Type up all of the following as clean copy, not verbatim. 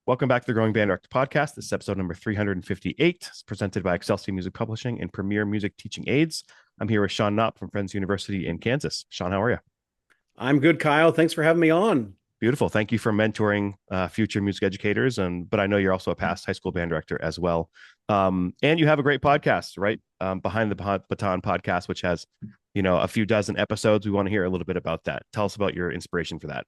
Welcome back to the Growing Band Director Podcast. This is episode number 358. It's presented by Excelsior Music Publishing and Premier Music Teaching Aids. I'm here with Shawn Knopp from Friends University in Kansas. Shawn, how are you? I'm good, Kyle. Thanks for having me on. Beautiful. Thank you for mentoring future music educators, but I know you're also a past high school band director as well. And you have a great podcast, right? Behind the Baton podcast, which has a few dozen episodes. We want to hear a little bit about that. Tell us about your inspiration for that.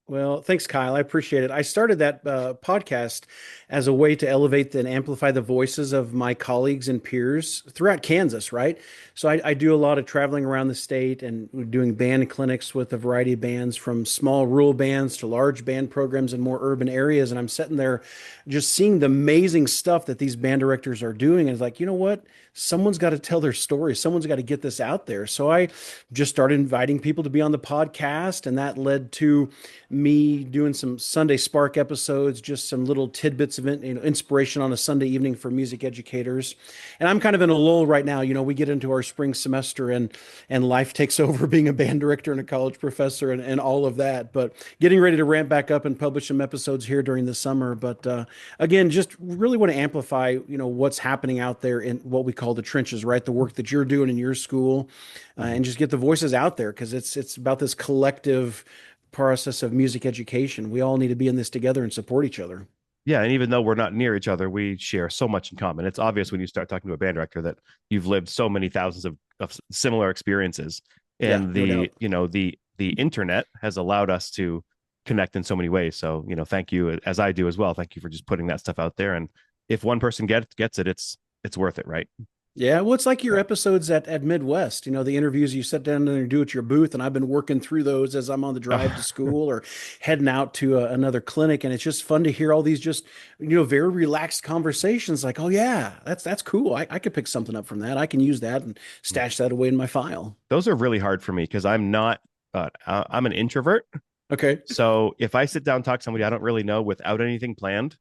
Well, thanks, Kyle. I appreciate it. I started that podcast as a way to elevate and amplify the voices of my colleagues and peers throughout Kansas, right? So I do a lot of traveling around the state and doing band clinics with a variety of bands, from small rural bands to large band programs in more urban areas. And I'm sitting there just seeing the amazing stuff that these band directors are doing. And it's like, you know what? Someone's got to tell their story. Someone's got to get this out there. So I just started inviting people to be on the podcast, and that led to me doing some Sunday Spark episodes, just some little tidbits of inspiration on a Sunday evening for music educators. And I'm kind of in a lull right now. We get into our spring semester and life takes over, being a band director and a college professor and all of that. But getting ready to ramp back up and publish some episodes here during the summer. But again, just really want to amplify what's happening out there in what we call the trenches, right? The work that you're doing in your school, and just get the voices out there, because it's about this collective process of music education. We all need to be in this together and support each other. Yeah, and even though we're not near each other, we share so much in common. It's obvious when you start talking to a band director that you've lived so many thousands of similar experiences. Yeah, And no doubt. the internet has allowed us to connect in so many ways. So, thank you, as I do as well. Thank you for just putting that stuff out there. And if one person gets it, it's worth it, right? Yeah, well, it's like your episodes at Midwest, the interviews you sit down there and do at your booth. And I've been working through those as I'm on the drive to school or heading out to another clinic. And it's just fun to hear all these just, very relaxed conversations like, oh, yeah, that's cool. I could pick something up from that. I can use that and stash that away in my file. Those are really hard for me because I'm an introvert. Okay. So if I sit down and talk to somebody I don't really know without anything planned,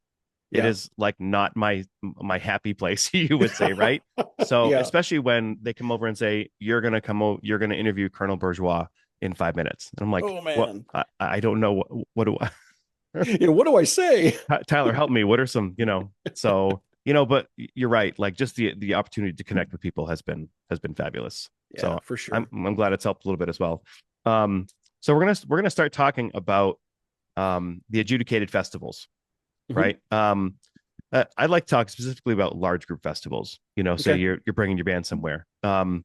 it Yeah. is like not my happy place, you would say, right? So Yeah. especially when they come over and say, you're gonna interview Colonel Bourgeois in 5 minutes. And I'm like, Oh, what? man. I don't know what do I What do I say? Tyler, help me. What are some, so but you're right. Like, just the opportunity to connect with people has been fabulous. Yeah, So for I'm sure. I'm glad it's helped a little bit as well. So we're gonna start talking about the adjudicated festivals, Mhm. right? I'd like to talk specifically about large group festivals. Say Okay. you're bringing your band somewhere. I'm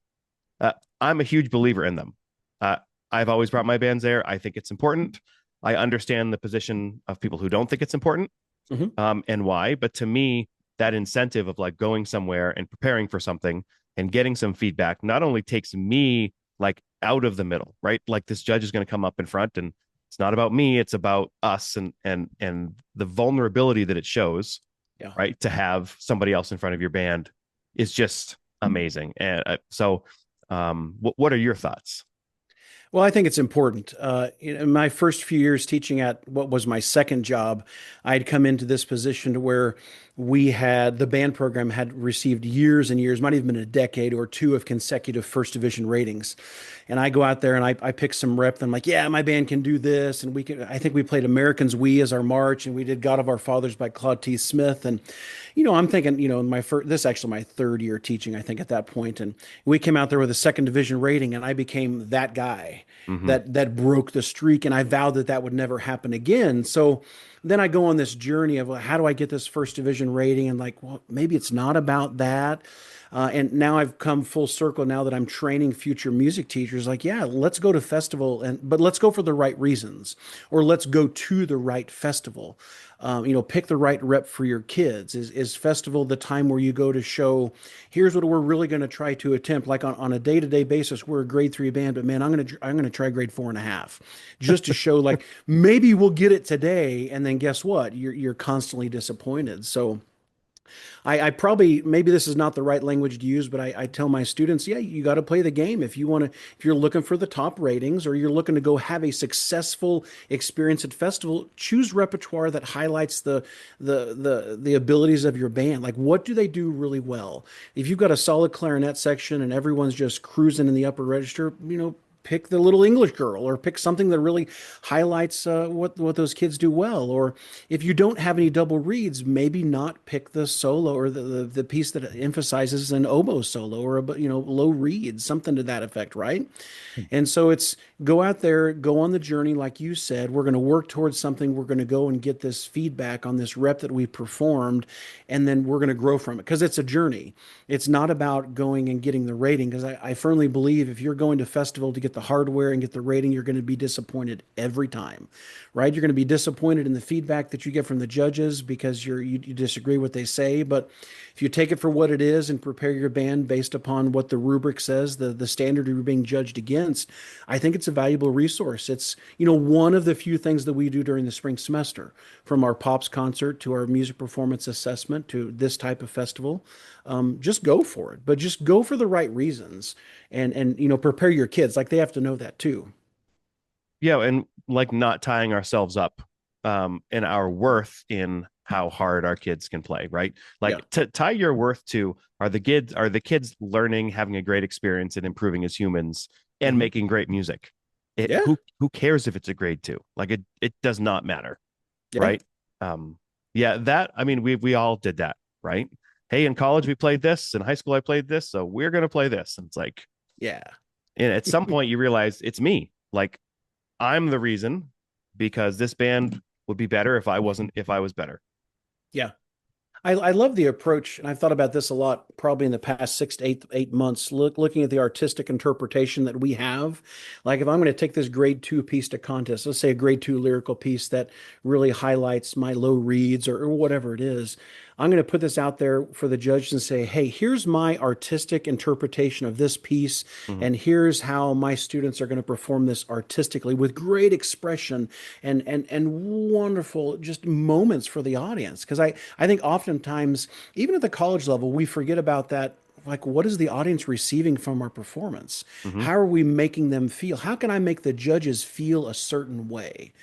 a huge believer in them. Uh, I've always brought my bands there. I think it's important. I understand the position of people who don't think it's important, Mhm. and why. But to me, that incentive of like going somewhere and preparing for something and getting some feedback not only takes me like out of the middle, right? Like, this judge is going to come up in front, and it's not about me, it's about us, and the vulnerability that it shows, Yeah. right? To have somebody else in front of your band is just amazing. And what are your thoughts? Well, I think it's important. In my first few years teaching at what was my second job, I'd come into this position to where the band program had received years and years, might even been a decade or two of consecutive first division ratings. And I go out there and I pick some rep. And I'm like, yeah, my band can do this. And I think we played Americans We as our march, and we did God of Our Fathers by Claude T. Smith. And, I'm thinking, this is actually my third year teaching, I think, at that point. And we came out there with a second division rating, and I became that guy Mm-hmm. that broke the streak, and I vowed that that would never happen again. So then I go on this journey of, well, how do I get this first division rating? And like, well, maybe it's not about that. And now I've come full circle now that I'm training future music teachers. Like, yeah, let's go to festival, but let's go for the right reasons, or let's go to the right festival. Pick the right rep for your kids. Is festival the time where you go to show, here's what we're really going to try to attempt? Like on a day-to-day basis, we're a grade 3 band, but man, I'm gonna try grade 4.5, just to show like maybe we'll get it today, and then guess what? You're constantly disappointed. So I probably, maybe this is not the right language to use, but I tell my students, yeah, you got to play the game if you're looking for the top ratings, or you're looking to go have a successful experience at festival. Choose repertoire that highlights the abilities of your band. Like, what do they do really well? If you've got a solid clarinet section and everyone's just cruising in the upper register, pick the little English girl, or pick something that really highlights what those kids do well. Or if you don't have any double reeds, maybe not pick the solo or the piece that emphasizes an oboe solo or a low reed, something to that effect, right? And so it's go out there, go on the journey, like you said. We're going to work towards something. We're going to go and get this feedback on this rep that we performed, and then we're going to grow from it because it's a journey. It's not about going and getting the rating because I firmly believe if you're going to festival to get the hardware and get the rating, you're going to be disappointed every time, right? You're going to be disappointed in the feedback that you get from the judges because you disagree what they say. But if you take it for what it is and prepare your band based upon what the rubric says, the standard you're being judged against, I think it's a valuable resource. It's, one of the few things that we do during the spring semester, from our Pops concert to our music performance assessment to this type of festival. Just go for it, but just go for the right reasons and prepare your kids. Like they have to know that too. Yeah, and like not tying ourselves up in our worth in how hard our kids can play, right? Yeah. Like to tie your worth to are the kids learning, having a great experience and improving as humans and Hmm. making great music. Yeah. Who cares if it's a grade 2? Like it does not matter, Yeah. right? Um yeah, that I mean we all did that, right? Hey, in college we played this, in high school I played this, so we're going to play this. And it's like, Yeah. and at some point you realize it's me. Like I'm the reason because this band would be better if I was better. Yeah. I love the approach, and I've thought about this a lot, probably in the past 6 to 8 months. Looking at the artistic interpretation that we have, like if I'm going to take this grade two piece to contest, let's say a grade two lyrical piece that really highlights my low reads or whatever it is, I'm going to put this out there for the judge and say, hey, here's my artistic interpretation of this piece, Mhm. and here's how my students are going to perform this artistically with great expression and wonderful just moments for the audience. Because I think oftentimes, even at the college level, we forget about that. Like, what is the audience receiving from our performance? Mhm. How are we making them feel? How can I make the judges feel a certain way?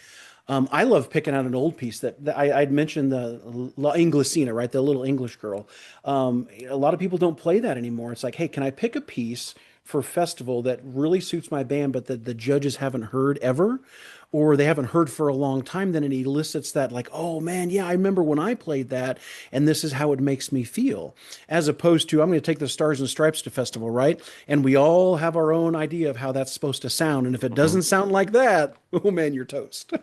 I love picking out an old piece that I'd mentioned the La Inglesina, right? The little English girl. A lot of people don't play that anymore. It's like, hey, can I pick a piece for festival that really suits my band, but that the judges haven't heard ever, or they haven't heard for a long time? Then it elicits that, like, oh man, yeah, I remember when I played that, and this is how it makes me feel. As opposed to, I'm going to take the Stars and Stripes to festival, right? And we all have our own idea of how that's supposed to sound. And if it Mhm. doesn't sound like that, oh man, you're toast.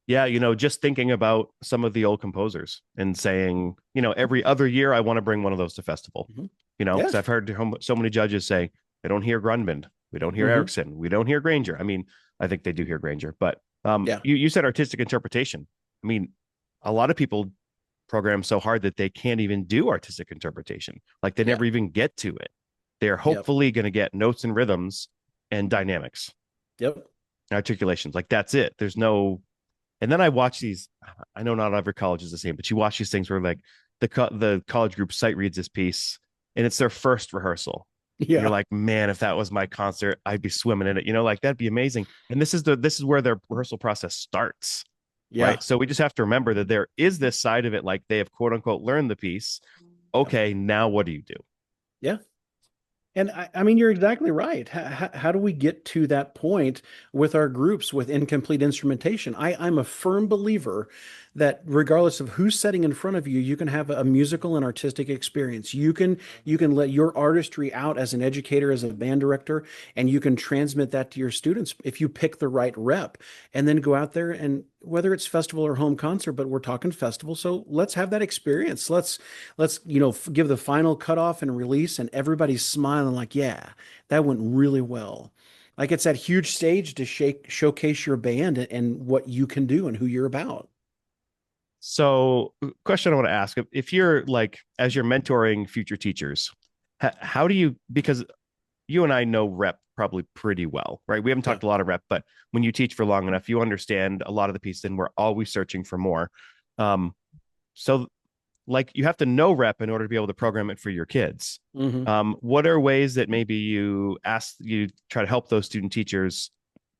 Yeah, just thinking about some of the old composers and saying, every other year I want to bring one of those to festival. Mhm. Because Yeah. I've heard so many judges say they don't hear Grunband, we don't hear Hmm. Erickson, we don't hear Granger. I mean, I think they do hear Granger, but Yeah. you said artistic interpretation. I mean, a lot of people program so hard that they can't even do artistic interpretation. Like they Yeah. never even get to it. They're Yep. hopefully going to get notes and rhythms and dynamics, Yep. articulations. Like that's it. There's no. And then I watch these. I know not every college is the same, but you watch these things where like the college group sight reads this piece, and it's their first rehearsal. And you're Yeah. like, man, if that was my concert, I'd be swimming in it. Like that'd be amazing. And this is where their rehearsal process starts, Yeah. right? So we just have to remember that there is this side of it, like they have quote unquote learned the piece. Yep. Okay, now what do you do? Yeah. And I mean, you're exactly right. How do we get to that point with our groups with incomplete instrumentation? I'm a firm believer that regardless of who's sitting in front of you, you can have a musical and artistic experience. You can let your artistry out as an educator, as a band director, and you can transmit that to your students if you pick the right rep, and then go out there and whether it's festival or home concert, but we're talking festival, so let's have that experience. Let's give the final cutoff and release, and everybody's smiling like, yeah, that went really well. Like it's that huge stage to showcase your band and what you can do and who you're about. So, question I want to ask: if you're like, as you're mentoring future teachers, how do you? Because you and I know rep probably pretty well, right? We haven't Yeah. talked a lot of rep, but when you teach for long enough, you understand a lot of the pieces, and we're always searching for more. Um, so like you have to know rep in order to be able to program it for your kids. Hmm. What are ways that maybe you try to help those student teachers,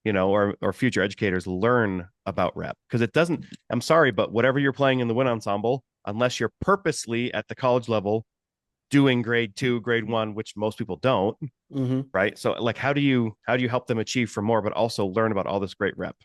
or future educators learn about rep? Because it doesn't, I'm sorry, but whatever you're playing in the wind ensemble, unless you're purposely at the college level doing grade two, grade one, which most people don't, Hmm. right? So like how do you help them achieve for more, but also learn about all this great rep?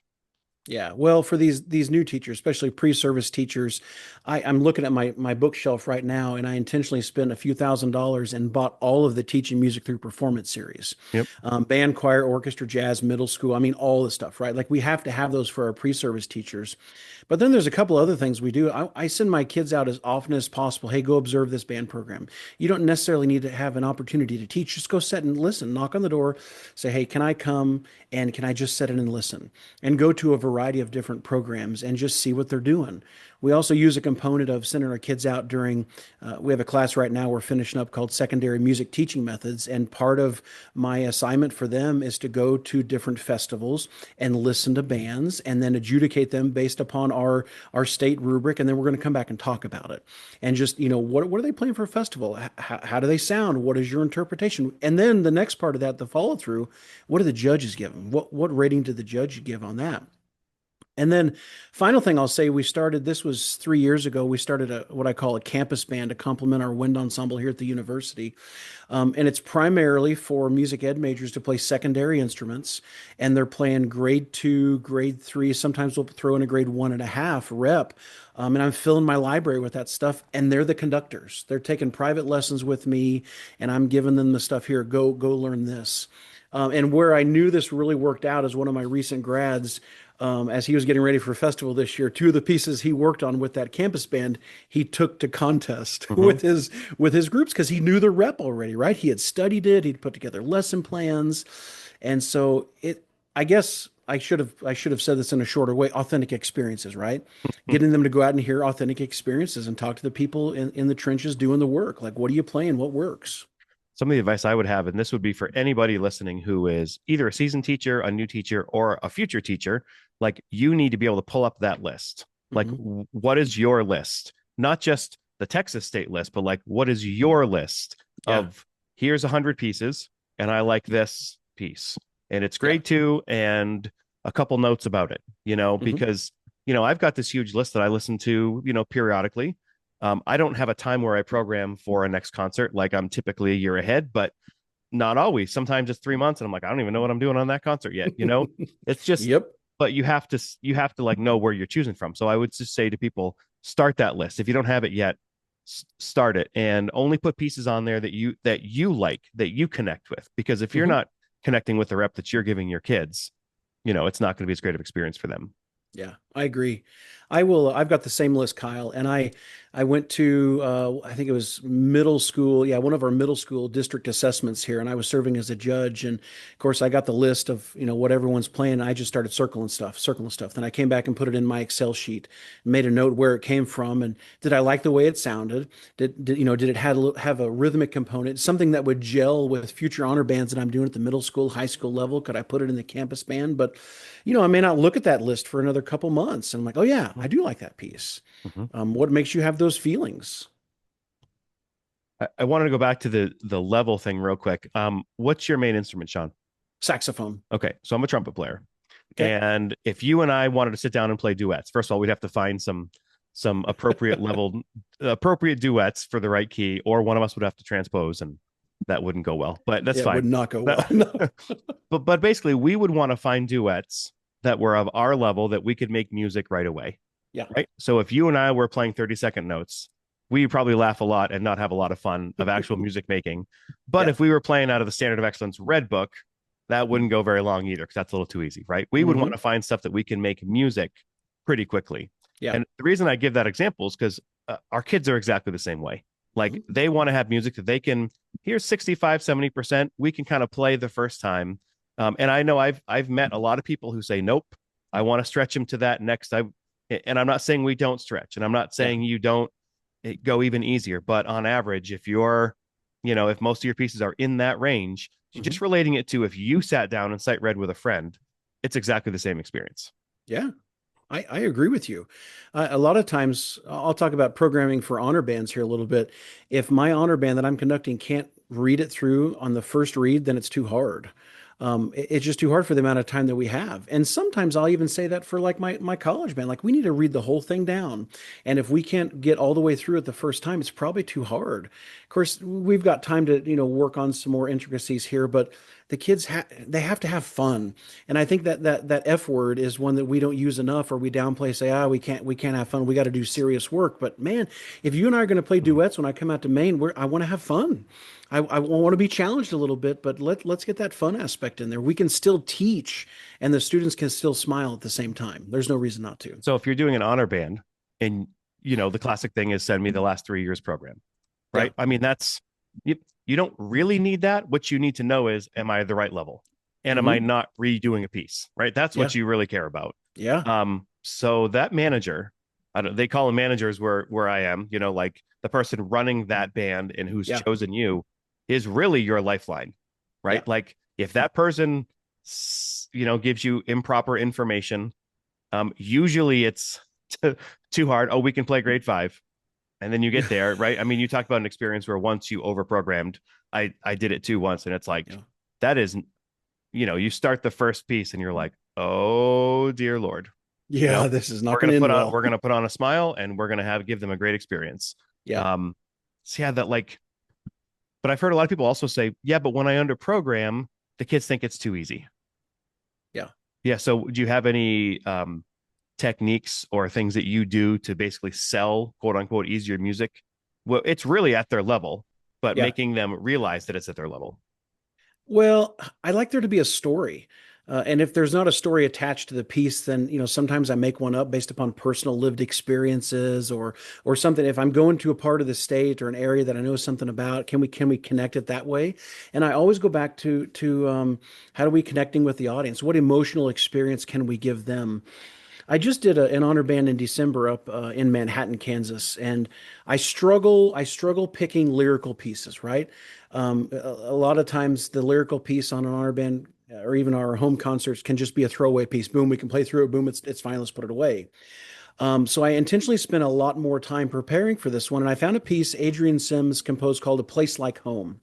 Yeah, well, for these new teachers, especially pre-service teachers, I'm looking at my bookshelf right now, and I intentionally spent a few $1,000s and bought all of the Teaching Music Through Performance series, Yep. band, choir, orchestra, jazz, middle school. I mean, all the stuff, right? Like we have to have those for our pre-service teachers. But then there's a couple other things we do. I send my kids out as often as possible. Hey, go observe this band program. You don't necessarily need to have an opportunity to teach. Just go sit and listen. Knock on the door, say, hey, can I come and can I just sit in and listen? And go to a variety of different programs and just see what they're doing. We also use a component of sending our kids out during, we have a class right now we're finishing up called Secondary Music Teaching Methods. And part of my assignment for them is to go to different festivals and listen to bands and then adjudicate them based upon our state rubric. And then we're going to come back and talk about it. And just, what are they playing for a festival? How do they sound? What is your interpretation? And then the next part of that, the follow through, what do the judges give them? What rating did the judge give on that? And then final thing I'll say, we started, this was 3 years ago, we started what I call a campus band to complement our wind ensemble here at the university. And it's primarily for music ed majors to play secondary instruments. And they're playing grade two, grade three. Sometimes we'll throw in a grade 1.5 rep. And I'm filling my library with that stuff. And they're the conductors. They're taking private lessons with me, and I'm giving them the stuff here. Go learn this. And where I knew this really worked out is one of my recent grads, as he was getting ready for a festival this year, two of the pieces he worked on with that campus band, he took to contest Mm-hmm. with his groups because he knew the rep already, right? He had studied it, he'd put together lesson plans, and so it. I guess I should have said this in a shorter way. Authentic experiences, right? Getting them to go out and hear authentic experiences and talk to the people in the trenches doing the work. Like, what are you playing? What works? Some of the advice I would have, and this would be for anybody listening who is either a seasoned teacher, a new teacher, or a future teacher, like you need to be able to pull up that list. Like, Hmm. what is your list? Not just the Texas state list, but like, what is your list Yeah, of here's 100 pieces, and I like this piece, and it's yeah. grade two, and a couple notes about it, Hmm. because, I've got this huge list that I listen to, periodically. I don't have a time where I program for a next concert. Like I'm typically a year ahead, but not always. Sometimes it's 3 months, and I'm like, I don't even know what I'm doing on that concert yet. It's just, Yep. but you have to like know where you're choosing from. So I would just say to people, start that list. If you don't have it yet, start it, and only put pieces on there that you like, that you connect with. Because if you're Hmm. not connecting with the rep that you're giving your kids, it's not going to be as great of experience for them. Yeah, I agree. I've got the same list, Kyle, and I went to I think it was middle school. Yeah, one of our middle school district assessments here, and I was serving as a judge. And of course, I got the list of what everyone's playing. And I just started circling stuff. Then I came back and put it in my Excel sheet, made a note where it came from, and did I like the way it sounded? Did it have a rhythmic component, something that would gel with future honor bands that I'm doing at the middle school, high school level? Could I put it in the campus band? But I may not look at that list for another couple months. And I'm like, oh yeah, I do like that piece. Mhm. What makes you have those feelings? I wanted to go back to the level thing real quick. What's your main instrument, Sean? Saxophone. Okay, so I'm a trumpet player. Okay. And if you and I wanted to sit down and play duets, first of all, we'd have to find some appropriate duets for the right key, or one of us would have to transpose, and that wouldn't go well. But that's Yeah, it fine. would not go well. But No. but basically, we would want to find duets that were of our level that we could make music right away. Yeah. Right. So if you and I were playing 30-second notes, we probably laugh a lot and not have a lot of fun of actual music making. But Yeah. if we were playing out of the Standard of Excellence Red Book, that wouldn't go very long either, because that's a little too easy, right? We would want Hmm. to find stuff that we can make music pretty quickly. Yeah. And the reason I give that example is because our kids are exactly the same way. Like Hmm. they want to have music that they can hear 65, 70%. We can kind of play the first time. And I know I've met a lot of people who say, nope, I want to stretch them to that next. And I'm not saying we don't stretch, and I'm not Yeah. saying you don't go even easier, but on average, if most of your pieces are in that range, Hmm. just relating it to if you sat down and sight read with a friend, it's exactly the same experience. Yeah. I agree with you. A lot of times, I'll talk about programming for honor bands here a little bit. If my honor band that I'm conducting can't read it through on the first read, then it's too hard. It's just too hard for the amount of time that we have. And sometimes I'll even say that for like my college band, like we need to read the whole thing down. And if we can't get all the way through it the first time, it's probably too hard. Of course, we've got time to, work on some more intricacies here, but the kids they have to have fun. And I think that F word is one that we don't use enough, or we downplay, say, we can't have fun. We got to do serious work. But man, if you and I are going to play duets when I come out to Maine, I want to have fun. I want to be challenged a little bit, but let's get that fun aspect in there. We can still teach, and the students can still smile at the same time. There's no reason not to. So if you're doing an honor band, and the classic thing is send me the last 3 years program, Yeah. right? I mean, you don't really need that. What you need to know is, am I at the right level? And am I Hmm. not redoing a piece? Right? That's Yeah. what you really care about. Yeah. So that manager, I don't, they call them managers where I am, like the person running that band and who's Yeah. chosen you is really your lifeline, Yeah. right? Like if that person, gives you improper information, usually it's too hard. Oh, we can play grade five. And then you get there, right? I mean, you talk about an experience where once you overprogrammed, I did it too once, and it's like Yeah. that is, you start the first piece and you're like, oh dear Lord, Yeah. This is not we're going gonna to put end on well. we're gonna put on a smile and we're gonna give them a great experience. Yeah. Um, so yeah, that like, but I've heard a lot of people also say, yeah, but when I underprogram, the kids think it's too easy. Yeah. Yeah. So do you have any techniques or things that you do to basically sell quote unquote easier music? Well, it's really at their level, but Yeah. making them realize that it's at their level. Well, I like there to be a story. And if there's not a story attached to the piece, then, sometimes I make one up based upon personal lived experiences or something. If I'm going to a part of the state or an area that I know something about, can we connect it that way? And I always go back to how do we connecting with the audience? What emotional experience can we give them? I just did an honor band in December up in Manhattan, Kansas, and I struggle picking lyrical pieces, right? A lot of times the lyrical piece on an honor band or even our home concerts can just be a throwaway piece. Boom, we can play through it. Boom, it's fine. Let's put it away. So I intentionally spent a lot more time preparing for this one, and I found a piece Adrian Sims composed called "A Place Like Home."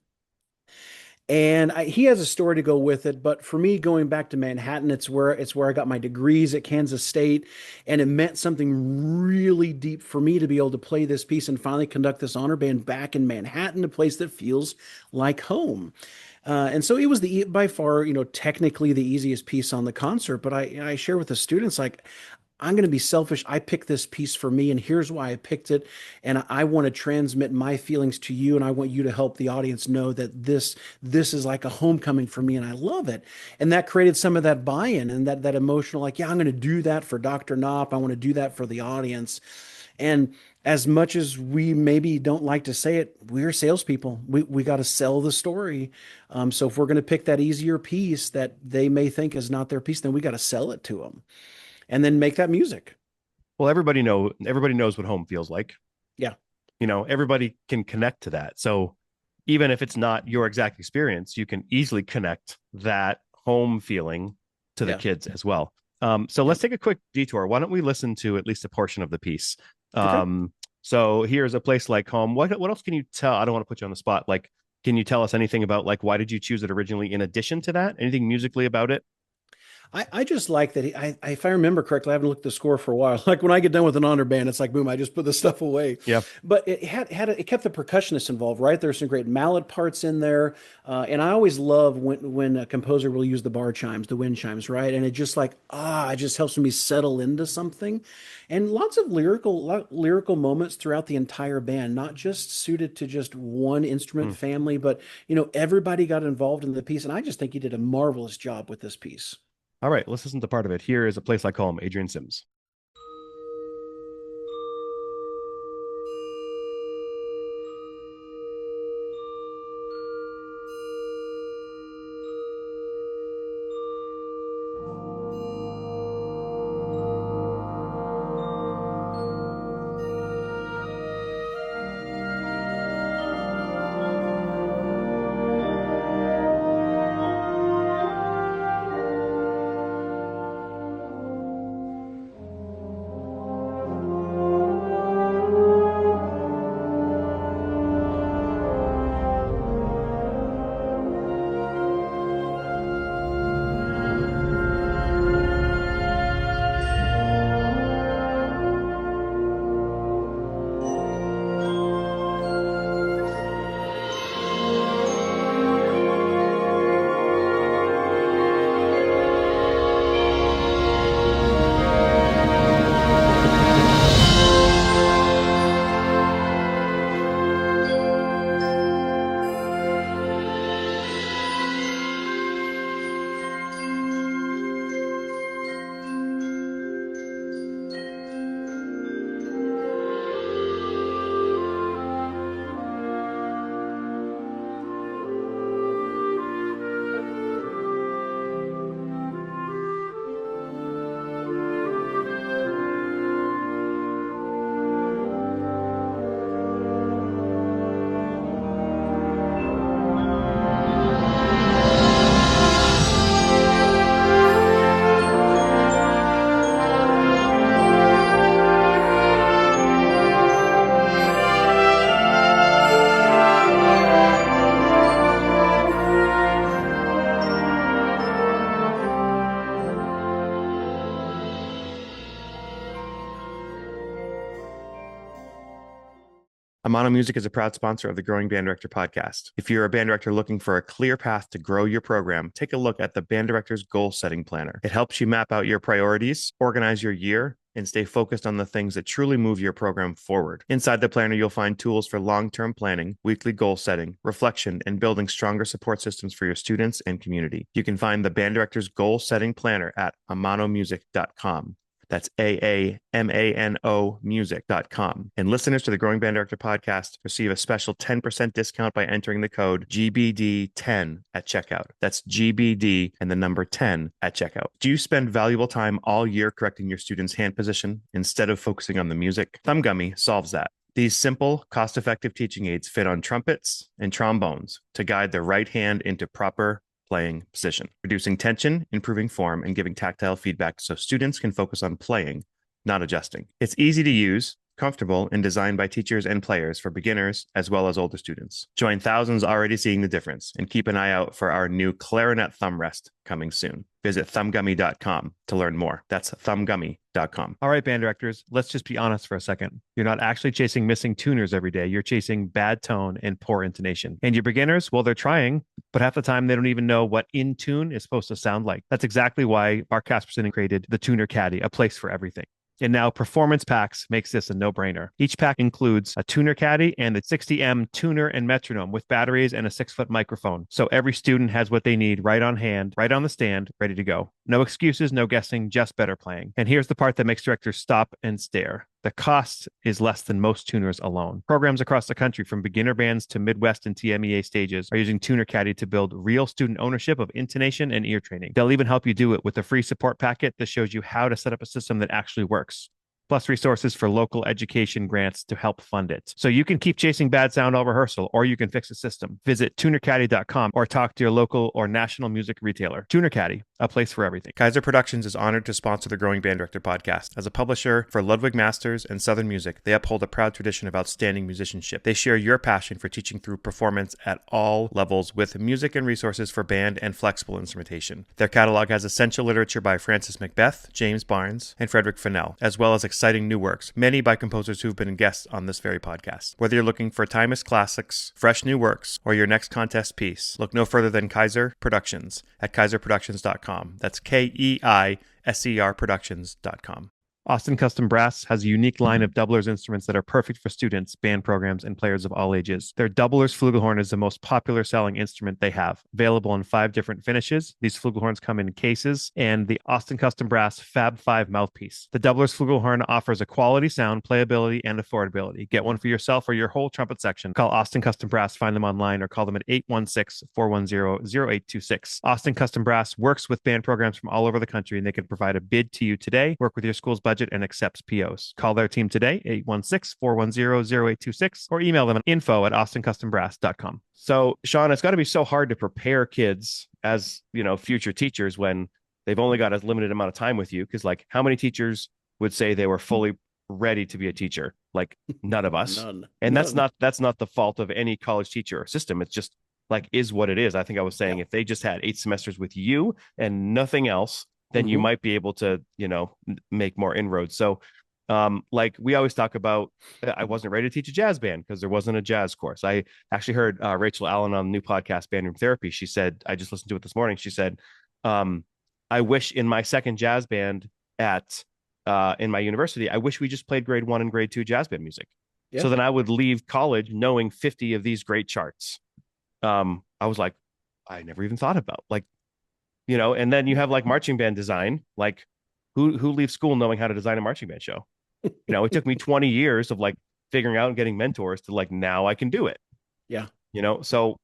And he has a story to go with it, but for me, going back to Manhattan, it's where I got my degrees at Kansas State, and it meant something really deep for me to be able to play this piece and finally conduct this honor band back in Manhattan, a place that feels like home. And so it was by far, technically the easiest piece on the concert. But I share with the students like I'm going to be selfish. I picked this piece for me, and here's why I picked it. And I want to transmit my feelings to you, and I want you to help the audience know that this is like a homecoming for me, and I love it. And that created some of that buy-in and that emotional, like, yeah, I'm going to do that for Dr. Knopp. I want to do that for the audience. And as much as we maybe don't like to say it, we're salespeople. We got to sell the story. So if we're going to pick that easier piece that they may think is not their piece, then we got to sell it to them and then make that music. Well, everybody knows what home feels like. Yeah. Everybody can connect to that. So even if it's not your exact experience, you can easily connect that home feeling to the Yeah. kids as well. So Yeah. let's take a quick detour. Why don't we listen to at least a portion of the piece? Okay. So here's A Place Like Home. What else can you tell? I don't want to put you on the spot. Like, can you tell us anything about like why did you choose it originally in addition to that? Anything musically about it? I just like that if I remember correctly, I haven't looked at the score for a while. Like when I get done with an honor band, it's like boom, I just put the stuff away. Yeah. But it kept the percussionists involved, right? There's some great mallet parts in there, and I always love when a composer will use the bar chimes, the wind chimes, right? And it just like it just helps me settle into something, and lots of lyrical moments throughout the entire band, not just suited to just one instrument Hmm. family, but everybody got involved in the piece, and I just think he did a marvelous job with this piece. All right, let's listen to part of it. Here is A Place Like Home, Adrian Sims. Amano Music is a proud sponsor of the Growing Band Director podcast. If you're a band director looking for a clear path to grow your program, take a look at the Band Director's Goal Setting Planner. It helps you map out your priorities, organize your year, and stay focused on the things that truly move your program forward. Inside the planner, you'll find tools for long-term planning, weekly goal setting, reflection, and building stronger support systems for your students and community. You can find the Band Director's Goal Setting Planner at amanomusic.com. That's AAMANO music.com. And listeners to the Growing Band Director podcast receive a special 10% discount by entering the code GBD10 at checkout. That's GBD and the number 10 at checkout. Do you spend valuable time all year correcting your students' hand position instead of focusing on the music? Thumb Gummy solves that. These simple, cost-effective teaching aids fit on trumpets and trombones to guide the right hand into proper playing position, reducing tension, improving form, and giving tactile feedback so students can focus on playing, not adjusting. It's easy to use, comfortable, and designed by teachers and players for beginners as well as older students. Join thousands already seeing the difference, and keep an eye out for our new clarinet thumb rest coming soon. Visit thumbgummy.com to learn more. That's thumbgummy.com. All right, band directors, let's just be honest for a second. You're not actually chasing missing tuners every day. You're chasing bad tone and poor intonation. And your beginners, well, they're trying, but half the time they don't even know what in tune is supposed to sound like. That's exactly why Mark Casperson created the Tuner Caddy, a place for everything. And now Performance Packs makes this a no-brainer. Each pack includes a tuner caddy and the 60M tuner and metronome with batteries and a 6-foot microphone. So every student has what they need right on hand, right on the stand, ready to go. No excuses, no guessing, just better playing. And here's the part that makes directors stop and stare. The cost is less than most tuners alone. Programs across the country, from beginner bands to Midwest and TMEA stages, are using Tuner Caddy to build real student ownership of intonation and ear training. They'll even help you do it with a free support packet that shows you how to set up a system that actually works, plus resources for local education grants to help fund it. So you can keep chasing bad sound all rehearsal, or you can fix the system. Visit tunercaddy.com or talk to your local or national music retailer. Tuner Caddy, a place for everything. Kaiser Productions is honored to sponsor the Growing Band Director podcast. As a publisher for Ludwig Masters and Southern Music, they uphold a proud tradition of outstanding musicianship. They share your passion for teaching through performance at all levels with music and resources for band and flexible instrumentation. Their catalog has essential literature by Francis Macbeth, James Barnes, and Frederick Fennell, as well as exciting new works, many by composers who've been guests on this very podcast. Whether you're looking for timeless classics, fresh new works, or your next contest piece, look no further than Kaiser Productions at kaiserproductions.com. That's KEISER Productions.com. Austin Custom Brass has a unique line of doublers instruments that are perfect for students, band programs, and players of all ages. Their doublers flugelhorn is the most popular selling instrument they have, available in 5 different finishes. These flugelhorns come in cases, and the Austin Custom Brass Fab 5 mouthpiece. The doublers flugelhorn offers a quality sound, playability, and affordability. Get one for yourself or your whole trumpet section. Call Austin Custom Brass, find them online, or call them at 816-410-0826. Austin Custom Brass works with band programs from all over the country, and they can provide a bid to you today, work with your school's budget, and accepts POs. Call their team today, 816-410-0826, or email them at info@austincustombrass.com. So, Shawn, it's got to be so hard to prepare kids as, future teachers when they've only got a limited amount of time with you. Because, like, how many teachers would say they were fully ready to be a teacher? Like, none of us. None. And None. that's not the fault of any college teacher or system. It's just like is what it is. I think I was saying if they just had 8 semesters with you and nothing else, then you might be able to, make more inroads. So, like we always talk about, I wasn't ready to teach a jazz band because there wasn't a jazz course. I actually heard Rachel Allen on the new podcast, Band Room Therapy. She said, I just listened to it this morning. She said, I wish in my second jazz band in my university, I wish we just played grade 1 and grade 2 jazz band music. Yeah. So then I would leave college knowing 50 of these great charts. I was like, I never even thought about and then you have like marching band design, like who leaves school knowing how to design a marching band show? It took me 20 years of like figuring out and getting mentors to like, now I can do it. Yeah. So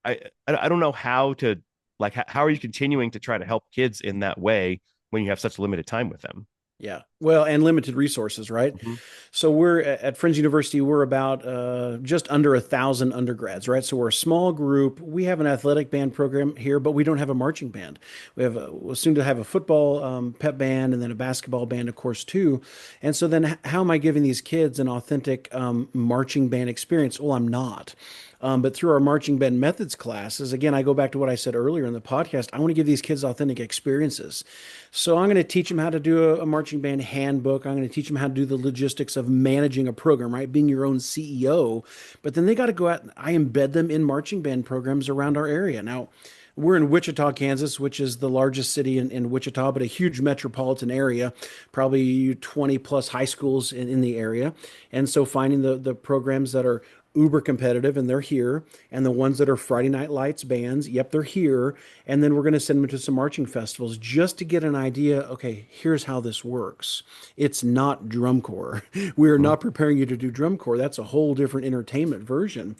I don't know how to how are you continuing to try to help kids in that way when you have such limited time with them? Yeah. Well, and limited resources, right? Mm-hmm. So we're at Friends University, we're about just under 1,000 undergrads, right? So we're a small group. We have an athletic band program here, but we don't have a marching band. We're soon to have a football pep band and then a basketball band, of course, too. And so then how am I giving these kids an authentic marching band experience? Well, I'm not. But through our marching band methods classes, again, I go back to what I said earlier in the podcast. I want to give these kids authentic experiences. So I'm going to teach them how to do a marching band handbook. I'm going to teach them how to do the logistics of managing a program, right? Being your own CEO. But then they got to go out. I embed them in marching band programs around our area. Now, we're in Wichita, Kansas, which is the largest city in Wichita, but a huge metropolitan area, probably 20 plus high schools in the area. And so finding the programs that are uber competitive and they're here, and the ones that are Friday Night Lights bands, yep, they're here. And then we're going to send them to some marching festivals just to get an idea. Okay, here's how this works. It's not drum corps. We are Mhm. not preparing you to do drum corps. That's a whole different entertainment version.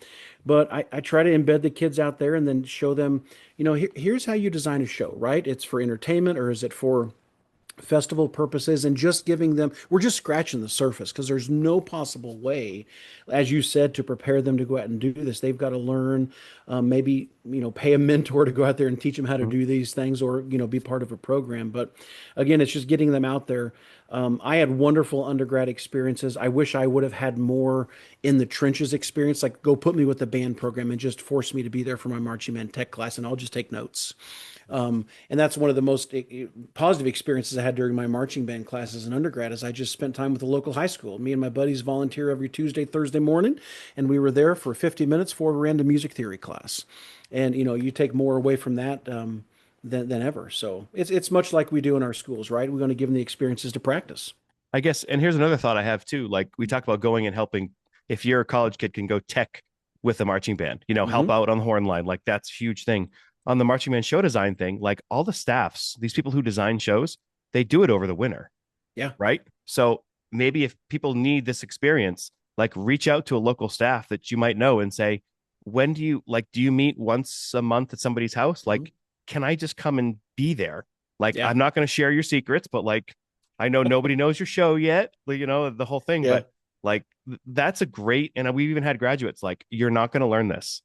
But I try to embed the kids out there and then show them, here's how you design a show, right? It's for entertainment or is it for festival purposes, and just giving them, we're just scratching the surface because there's no possible way, as you said, to prepare them to go out and do this. They've got to learn, maybe, pay a mentor to go out there and teach them how to Mhm. do these things, or, be part of a program. But again, it's just getting them out there. I had wonderful undergrad experiences. I wish I would have had more in the trenches experience, like go put me with the band program and just force me to be there for my marching band tech class, and I'll just take notes. And that's one of the most positive experiences I had during my marching band classes in undergrad. Is I just spent time with the local high school. Me and my buddies volunteer every Tuesday, Thursday morning, and we were there for 50 minutes for a random music theory class. And you take more away from that than ever. So it's much like we do in our schools, right? We're going to give them the experiences to practice. I guess, and here's another thought I have too. Like we talk about going and helping. If you're a college kid, can go tech with a marching band, help Hmm. out on the horn line. Like that's a huge thing. On the marching band show design thing, like all the staffs, these people who design shows, they do it over the winter, Yeah. right? So maybe if people need this experience, like reach out to a local staff that you might know and say, when do you meet once a month at somebody's house? Hmm. Like, can I just come and be there? Like, Yeah. I'm not going to share your secrets, but like, I know nobody knows your show yet, the whole thing, Yeah. but like, that's a great, and we've even had graduates like, you're not going to learn this.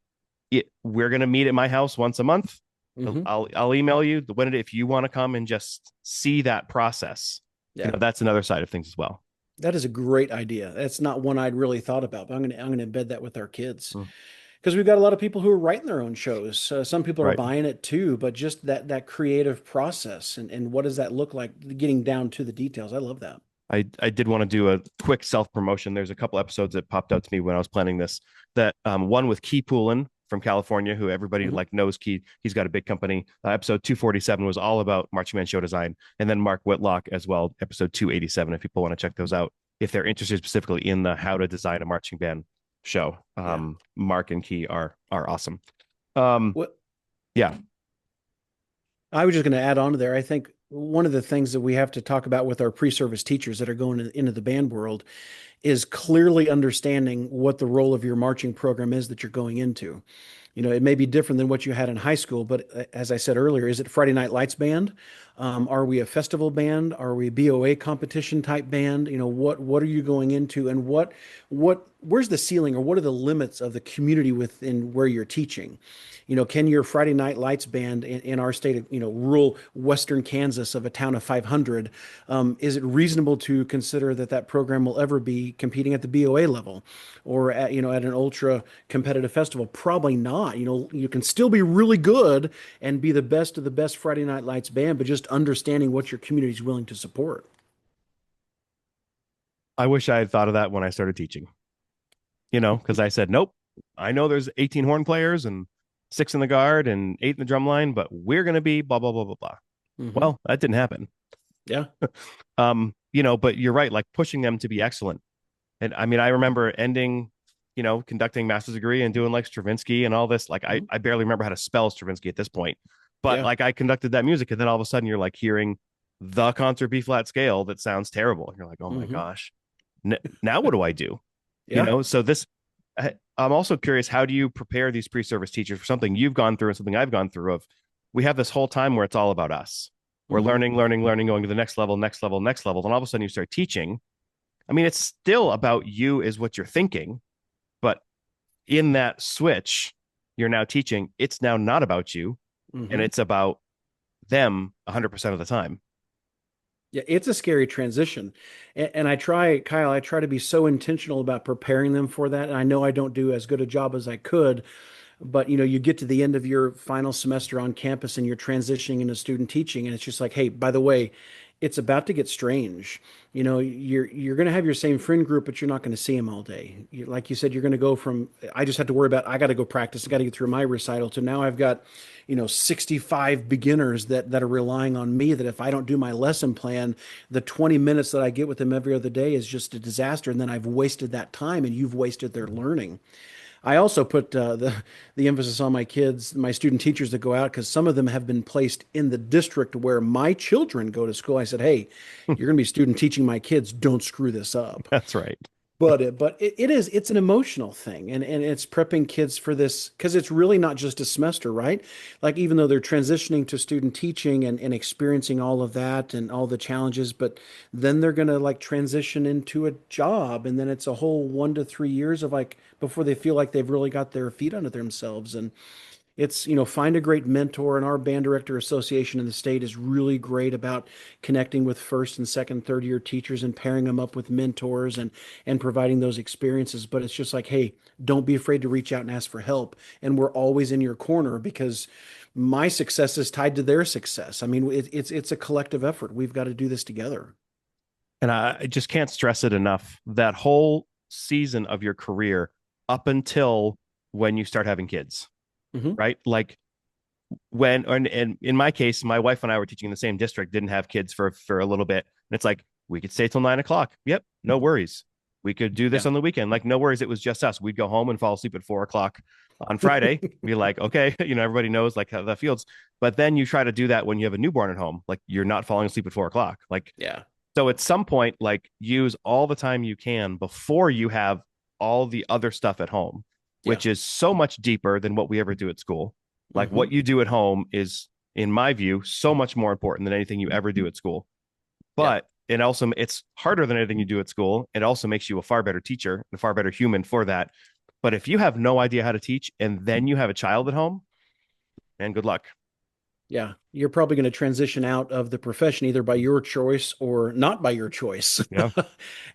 We're going to meet at my house once a month. Hmm. I'll email you if you want to come and just see that process. Yeah. That's another side of things as well. That is a great idea. That's not one I'd really thought about, but I'm gonna embed that with our kids Mm. because we've got a lot of people who are writing their own shows. Some people are Right. buying it too, but just that creative process and what does that look like, getting down to the details. I love that. I did want to do a quick self promotion. There's a couple episodes that popped out to me when I was planning this. That one with Key Poulin from California, who everybody Hmm. like knows. Key, he's got a big company. Episode 247 was all about marching band show design, and then Mark Whitlock as well. Episode 287. If people want to check those out, if they're interested specifically in the how to design a marching band show, Yeah. Mark and Key are awesome. Um, What yeah, I was just going to add on to there. I think one of the things that we have to talk about with our pre-service teachers that are going into the band world is clearly understanding what the role of your marching program is that you're going into. It may be different than what you had in high school, but as I said earlier, is it Friday Night Lights band? Are we a festival band? Are we a BOA competition type band? What are you going into, and where's the ceiling, or what are the limits of the community within where you're teaching? Can your Friday Night Lights band in our state of, rural western Kansas of a town of 500, is it reasonable to consider that program will ever be competing at the BOA level or at an ultra competitive festival? Probably not. You can still be really good and be the best of the best Friday Night Lights band, but just understanding what your community is willing to support. I wish I had thought of that when I started teaching. Because I said, nope, I know there's 18 horn players and six in the guard and eight in the drum line, but we're going to be blah, blah, blah, blah, blah. Hmm. Well, that didn't happen. Yeah. But you're right, like pushing them to be excellent. And I mean, I remember conducting master's degree and doing like Stravinsky and all this. Like Hmm. I barely remember how to spell Stravinsky at this point, but Yeah. like I conducted that music and then all of a sudden you're like hearing the concert B flat scale that sounds terrible. And you're like, oh my Hmm. gosh, now what do I do? Yeah. So I'm also curious, how do you prepare these pre-service teachers for something you've gone through and something I've gone through of, we have this whole time where it's all about us. We're Hmm. learning, learning, learning, going to the next level, next level, next level. Then all of a sudden you start teaching. I mean, it's still about you is what you're thinking, but in that switch, you're now teaching. It's now not about you and Hmm. it's about them 100% of the time. Yeah, it's a scary transition. And I try, Kyle, I try to be so intentional about preparing them for that. And I know I don't do as good a job as I could, but you get to the end of your final semester on campus and you're transitioning into student teaching, and it's just like, hey, by the way, it's about to get strange. You're going to have your same friend group, but you're not going to see them all day. Like you said, you're going to go from I just have to worry about I got to go practice, I got to get through my recital to now I've got 65 beginners that are relying on me, that if I don't do my lesson plan, the 20 minutes that I get with them every other day is just a disaster, and then I've wasted that time and you've wasted their learning. I also put the emphasis on my kids, my student teachers that go out, because some of them have been placed in the district where my children go to school. I said, "Hey, you're going to be student teaching my kids. Don't screw this up." That's right. But it's an emotional thing, and it's prepping kids for this because it's really not just a semester, right? Like, even though they're transitioning to student teaching and experiencing all of that and all the challenges, but then they're gonna like transition into a job, and then it's a whole 1 to 3 years of like before they feel like they've really got their feet under themselves. And it's, find a great mentor. And our band director association in the state is really great about connecting with first and second, third year teachers and pairing them up with mentors and providing those experiences. But it's just like, hey, don't be afraid to reach out and ask for help. And we're always in your corner because my success is tied to their success. I mean, it's a collective effort. We've got to do this together. And I just can't stress it enough. That whole season of your career up until when you start having kids, Hmm. right? Like when, and in my case, my wife and I were teaching in the same district, didn't have kids for a little bit. And it's like, we could stay till 9 o'clock. Yep, no worries. We could do this Yeah. on the weekend. Like, no worries. It was just us. We'd go home and fall asleep at 4 o'clock on Friday. Be like, okay, everybody knows like how that feels. But then you try to do that when you have a newborn at home. Like, you're not falling asleep at 4 o'clock. Like, Yeah. so at some point, like, use all the time you can before you have all the other stuff at home, Yeah. which is so much deeper than what we ever do at school. Like, Hmm. what you do at home is, in my view, so much more important than anything you ever do at school. Yeah. But it's harder than anything you do at school. It also makes you a far better teacher, a far better human for that. But if you have no idea how to teach and then you have a child at home, man, good luck. Yeah, you're probably going to transition out of the profession either by your choice or not by your choice. Yeah.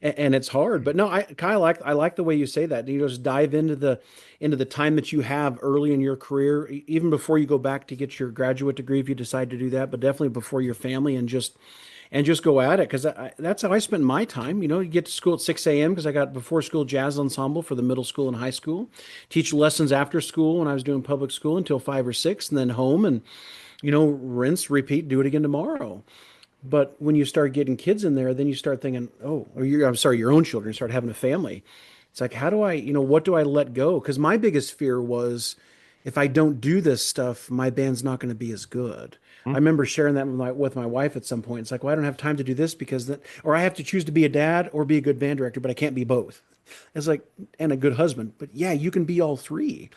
And it's hard. But no, I like the way you say that. You just dive into the time that you have early in your career, even before you go back to get your graduate degree if you decide to do that, but definitely before your family, and just go at it, because that's how I spent my time. You get to school at 6 a.m. because I got before school jazz ensemble for the middle school and high school. Teach lessons after school when I was doing public school until 5 or 6, and then home and rinse, repeat, do it again tomorrow. But when you start getting kids in there, then you start thinking, oh, I'm sorry, your own children, start having a family. It's like, how do I, what do I let go? Because my biggest fear was if I don't do this stuff, my band's not going to be as good. I Mm. remember sharing that with my wife at some point. It's like, well, I don't have time to do this because that, or I have to choose to be a dad or be a good band director, but I can't be both. It's like, and a good husband. But yeah, you can be all three.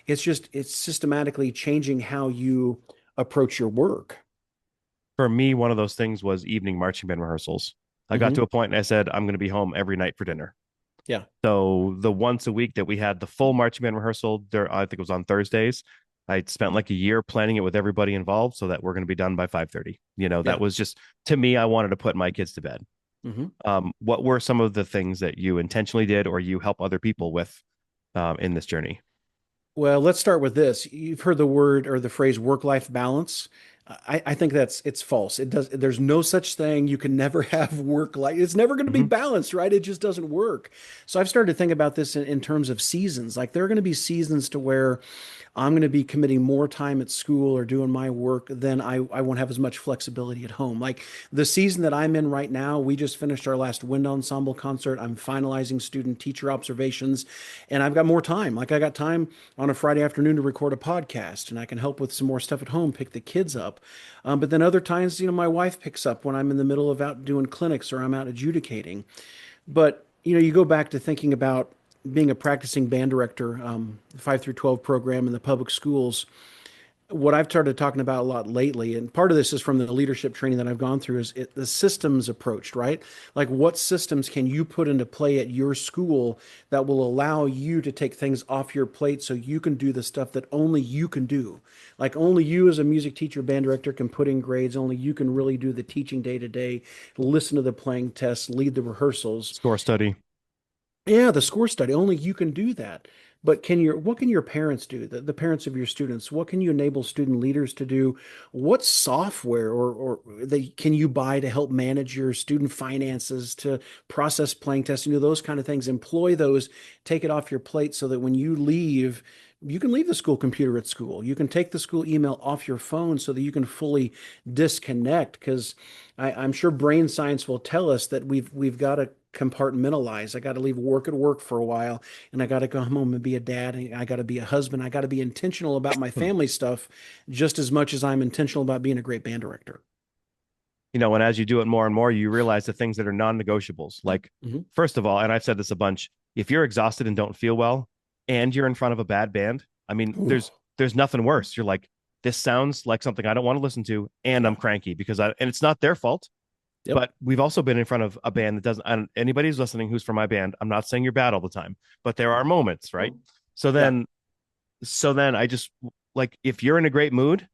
It's systematically changing how you approach your work. For me, one of those things was evening marching band rehearsals. I got to Hmm. a point and I said, I'm going to be home every night for dinner. Yeah. So the once a week that we had the full marching band rehearsal, there I think it was on Thursdays. I spent like a year planning it with everybody involved so that we're going to be done by 5:30. That Yeah. was just, to me, I wanted to put my kids to bed. Hmm. What were some of the things that you intentionally did or you help other people with in this journey? Well, let's start with this. You've heard the word or the phrase work-life balance. I think it's false. There's no such thing. You can never have work life. It's never going to be Mhm. balanced, right? It just doesn't work. So I've started to think about this in terms of seasons. Like, there are going to be seasons to where I'm going to be committing more time at school or doing my work than I won't have as much flexibility at home. Like, the season that I'm in right now, we just finished our last wind ensemble concert. I'm finalizing student teacher observations, and I've got more time. Like, I got time on a Friday afternoon to record a podcast, and I can help with some more stuff at home, pick the kids up. But then other times, my wife picks up when I'm in the middle of out doing clinics or I'm out adjudicating. But you go back to thinking about being a practicing band director, 5 through 12 program in the public schools. what I've started talking about a lot lately, and part of this is from the leadership training that I've gone through, is the systems approach, right? Like, what systems can you put into play at your school that will allow you to take things off your plate so you can do the stuff that only you can do? Like, only you as a music teacher, band director can put in grades, only you can really do the teaching day to day, listen to the playing tests, lead the rehearsals. Score study. Yeah, the score study, only you can do that. But what can your parents do? The parents of your students, what can you enable student leaders to do? What software or they can you buy to help manage your student finances, to process playing testing, do those kind of things? Employ those, take it off your plate so that when you leave, you can leave the school computer at school. You can take the school email off your phone so that you can fully disconnect. Because I'm sure brain science will tell us that we've got to compartmentalize. I got to leave work at work for a while, and I got to go home and be a dad, and I got to be a husband. I got to be intentional about my family stuff just as much as I'm intentional about being a great band director. And as you do it more and more, you realize the things that are non-negotiables. Like, Hmm. first of all, and I've said this a bunch, if you're exhausted and don't feel well and you're in front of a bad band, I mean, Ooh, there's nothing worse. You're like, this sounds like something I don't want to listen to, and yeah. I'm cranky and it's not their fault. Yep. But we've also been in front of a band that doesn't, and anybody who's listening who's from my band, I'm not saying you're bad all the time, but there are moments, right? So Yeah. then, so then I just like, if you're in a great mood,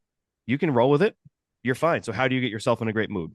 you can roll with it. You're fine. So how do you get yourself in a great mood?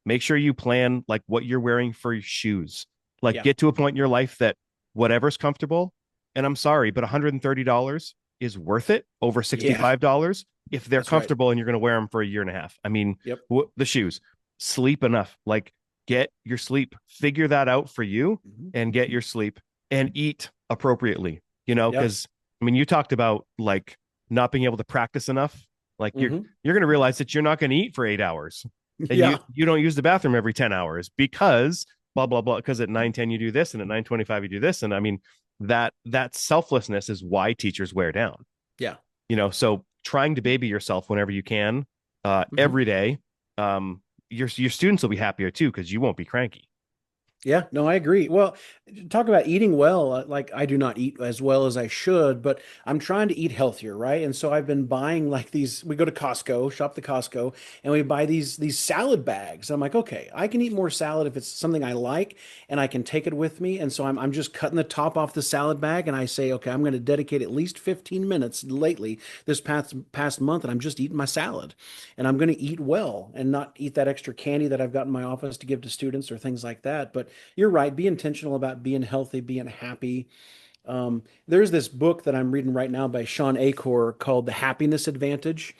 Make sure you plan like what you're wearing for your shoes. Like, Yeah. get to a point in your life that whatever's comfortable, and I'm sorry, but $130 is worth it over Yeah. $65 if they're That's right. comfortable and you're going to wear them for a year and a half. I mean, Yep. the shoes, sleep enough, like get your sleep, figure that out for you Hmm. and get your sleep and eat appropriately, Yep. because I mean, you talked about like not being able to practice enough. Like Hmm. you're going to realize that you're not going to eat for 8 hours and you Yeah. you don't use the bathroom every 10 hours because blah blah blah, because at 9:10 you do this and at 9:25 you do this, and I mean that selflessness is why teachers wear down. Yeah. So trying to baby yourself whenever you can, Hmm. every day, your students will be happier too because you won't be cranky. Yeah, no, I agree. Well, talk about eating well. Like, I do not eat as well as I should, but I'm trying to eat healthier, right? And so I've been buying like these. We go to Costco, shop the Costco, and we buy these salad bags. I'm like, okay, I can eat more salad if it's something I like, and I can take it with me. And so I'm just cutting the top off the salad bag, and I say, okay, I'm going to dedicate at least 15 minutes lately this past month, and I'm just eating my salad, and I'm going to eat well and not eat that extra candy that I've got in my office to give to students or things like that. But you're right. Be intentional about being healthy, being happy. There's this book that I'm reading right now by Shawn Achor called The Happiness Advantage.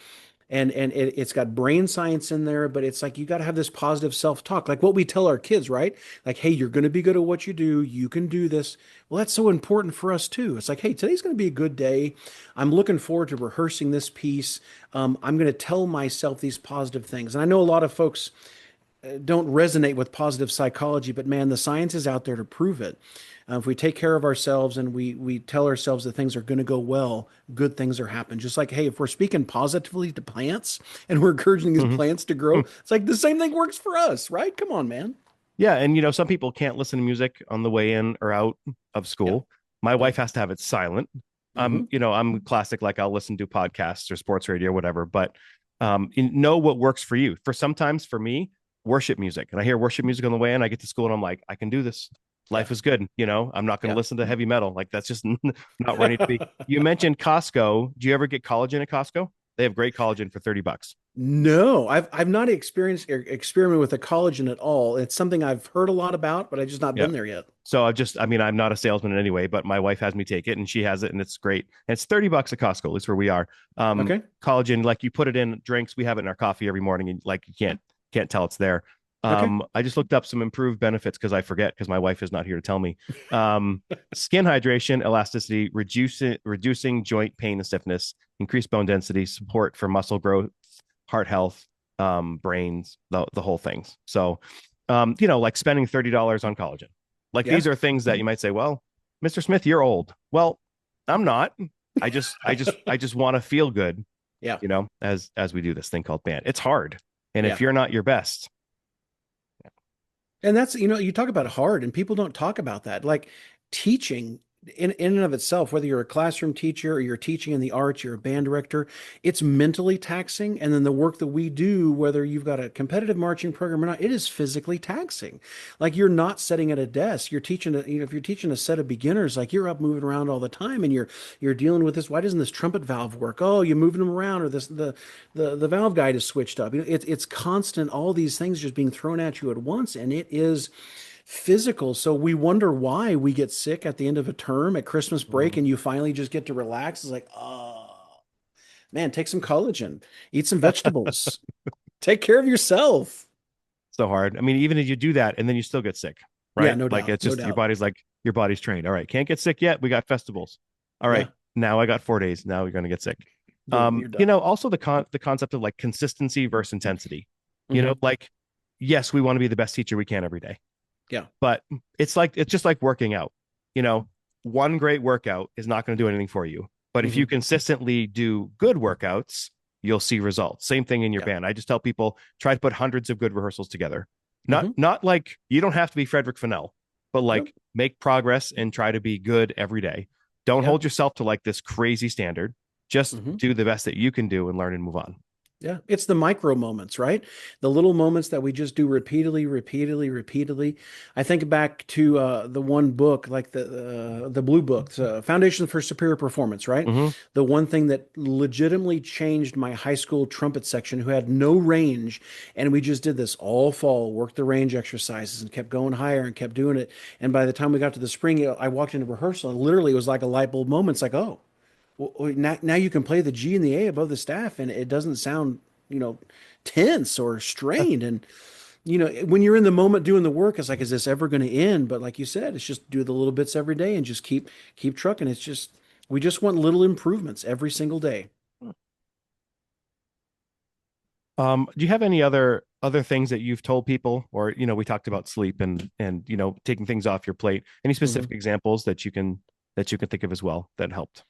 And it's got brain science in there, but it's like you got to have this positive self-talk, like what we tell our kids, right? Like, hey, you're going to be good at what you do. You can do this. Well, that's so important for us too. It's like, hey, today's going to be a good day. I'm looking forward to rehearsing this piece. I'm going to tell myself these positive things. And I know a lot of folks don't resonate with positive psychology, but man, the science is out there to prove it. If we take care of ourselves and we tell ourselves that things are going to go well, good things are happening. Just like, hey, if we're speaking positively to plants and we're encouraging these Mhm. plants to grow, it's like the same thing works for us, right? Come on, man. Yeah, and some people can't listen to music on the way in or out of Yeah. school. My Yep. wife has to have it silent. Hmm. I'm classic, like I'll listen to podcasts or sports radio, whatever, but know what works for you. Sometimes for me, worship music. And I hear worship music on the way in, I get to school and I'm like, I can do this. Yeah. Life is good. I'm not going to Yeah. listen to heavy metal. Like that's just not where I need to be. You mentioned Costco. Do you ever get collagen at Costco? They have great collagen for $30. No, I've not experienced or experimented with a collagen at all. It's something I've heard a lot about, but I've just not Yeah. been there yet. So I mean, I'm not a salesman in any way, but my wife has me take it and she has it and it's great. And it's $30 at Costco, at least where we are. Okay. Collagen, like you put it in drinks. We have it in our coffee every morning and like you can't tell it's there. Okay. I just looked up some improved benefits because I forget because my wife is not here to tell me. Skin hydration, elasticity, reducing joint pain and stiffness, increased bone density, support for muscle growth, heart health, brains, the whole things. So, like spending $30 on collagen. Like Yeah. these are things that you might say, well, Mr. Smith, you're old. Well, I'm not. I just want to feel good, Yeah. as we do this thing called band. It's hard. And Yeah. if you're not your best, And that's, you talk about hard and people don't talk about that. Like teaching in and of itself, whether you're a classroom teacher or you're teaching in the arts, you're a band director, it's mentally taxing. And then the work that we do, whether you've got a competitive marching program or not, it is physically taxing. Like you're not sitting at a desk. You're teaching if you're teaching a set of beginners, like you're up moving around all the time and you're dealing with this. Why doesn't this trumpet valve work? Oh, you're moving them around, or this the valve guide is switched up. It's constant, all these things just being thrown at you at once, and it is physical. So we wonder why we get sick at the end of a term at Christmas break Mm. and you finally just get to relax. It's like, oh man, take some collagen, eat some vegetables, take care of yourself. So hard. I mean, even if you do that and then you still get sick, Yeah, right? no Like doubt. it's No just doubt. your body's trained. All right, can't get sick yet. We got festivals. All right, Yeah. now I got 4 days. Now you're gonna get sick. Boom, you're You done. know, also the concept of like consistency versus intensity. You know, Hmm. like yes, we want to be the best teacher we can every day, Yeah. but it's just like working out. You know, one great workout is not going to do anything for you, but if you Hmm. consistently do good workouts, you'll see results. Same thing in your Yeah. band. I just tell people try to put hundreds of good rehearsals together. Hmm. Not like you don't have to be Frederick Fennell, but Nope. like make progress and try to be good every day. Don't Yeah. hold yourself to like this crazy standard. Just Hmm. do the best that you can do and learn and move on. Yeah, it's the micro moments, right? The little moments that we just do repeatedly, repeatedly, repeatedly. I think back to the one book, like the blue book, Foundation for Superior Performance, right? Mm-hmm. The one thing that legitimately changed my high school trumpet section, who had no range, and we just did this all fall, worked the range exercises, and kept going higher and kept doing it. And by the time we got to the spring, I walked into rehearsal, and literally it was like a light bulb moment. It's like, oh, well, now you can play the G and the A above the staff, and it doesn't sound, you know, tense or strained. And when you're in the moment doing the work, it's like, is this ever going to end? But like you said, it's just do the little bits every day and just keep trucking. It's just we just want little improvements every single day. Do you have any other things that you've told people, or you know, we talked about sleep and you know, taking things off your plate. Any Mhm. specific examples that you can think of as well that helped?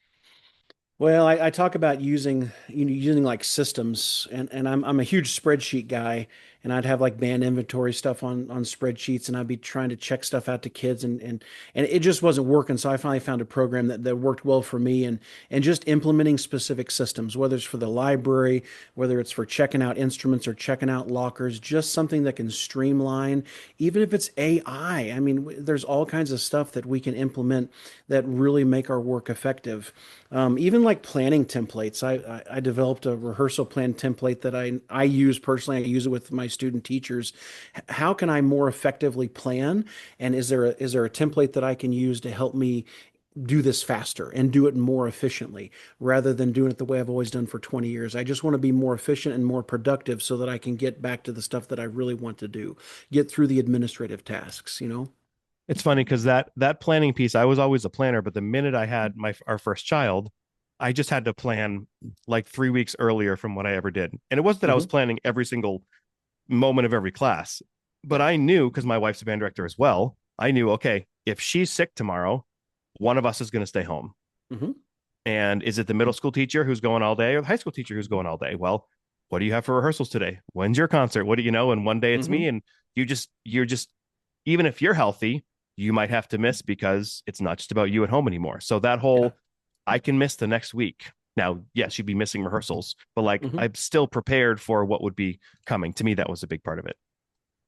Well, I talk about using like systems, and I'm a huge spreadsheet guy, and I'd have like band inventory stuff on spreadsheets, and I'd be trying to check stuff out to kids, and it just wasn't working. So I finally found a program that worked well for me, and just implementing specific systems, whether it's for the library, whether it's for checking out instruments or checking out lockers, just something that can streamline, even if it's AI. I mean, there's all kinds of stuff that we can implement that really make our work effective. Even like planning templates. I developed a rehearsal plan template that I use personally. I use it with my student teachers. How can I more effectively plan? And is there a template that I can use to help me do this faster and do it more efficiently rather than doing it the way I've always done for 20 years? I just want to be more efficient and more productive so that I can get back to the stuff that I really want to do, get through the administrative tasks, you know? It's funny because that planning piece, I was always a planner, but the minute I had my our first child, I just had to plan like 3 weeks earlier from what I ever did. And it wasn't that I was Hmm. planning every single moment of every class, but Yeah. I knew because my wife's a band director as well. I knew, okay, if she's sick tomorrow, one of us is going to stay home. Hmm. And is it the middle school teacher who's going all day or the high school teacher who's going all day? Well, what do you have for rehearsals today? When's your concert? What do you know? And one day it's Hmm. me. And you're just, even if you're healthy, you might have to miss because it's not just about you at home anymore. So that Yeah. whole, I can miss the next week. Now, yes, you'd be missing rehearsals, but like Hmm. I'm still prepared for what would be coming. To me, that was a big part of it.